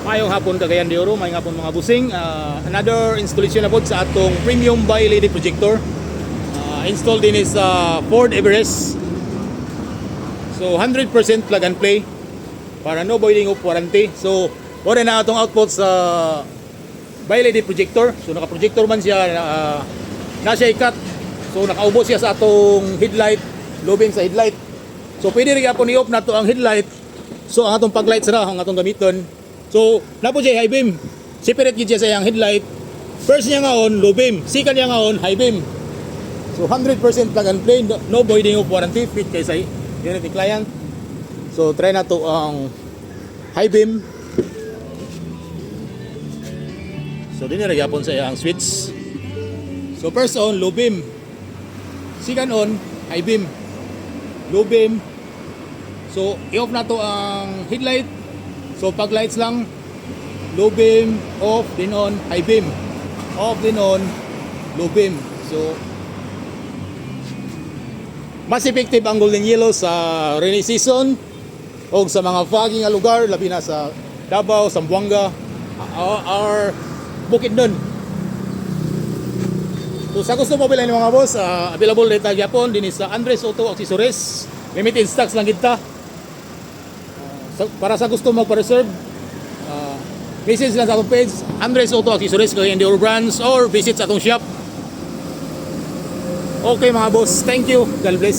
Mayong hapon Cagayan de Oro, mayong hapon mga busing. Another installation na po sa atong premium by LED projector. Installed din is Ford Everest. So 100% plug and play para no voiding of warranty. So wala na atong output sa by LED projector. So naka-projector man siya, na siya i-cut. So nakaubos siya sa atong headlight, low beam sa headlight. So pwede rin po ni-off na to ang headlight. So ang atong pag-light sara, ang atong gamiton. So, napo siya high beam. Separate gid siya sa iyang headlight. First niya nga on, low beam. Second niya nga on, high beam. So, 100% plug and play. No voiding of warranty. Fit kay sa unit ni client. So, try na to ang high beam. So, din na gyapon sa iyang switch. So, first on, low beam. Second on, high beam. Low beam. So, i-off na to ang headlight. So pag lights lang, low beam, off, din on, high beam. Off, din on, low beam. So mas effective ang golden yellow sa rainy season o sa mga foggy nga lugar, labi na sa Davao, Zamboanga, or Bukidnon. So sa gusto mo bilhin mga boss, available data Japon din sa Andres Auto Accessories. Limited stocks lang kita. Para sa gusto magpa-reserve, message lang sa atong page, Andres Auto Accessories, Cagayan de Oro branch, or visit sa atong shop. Okay mga boss, thank you, God bless.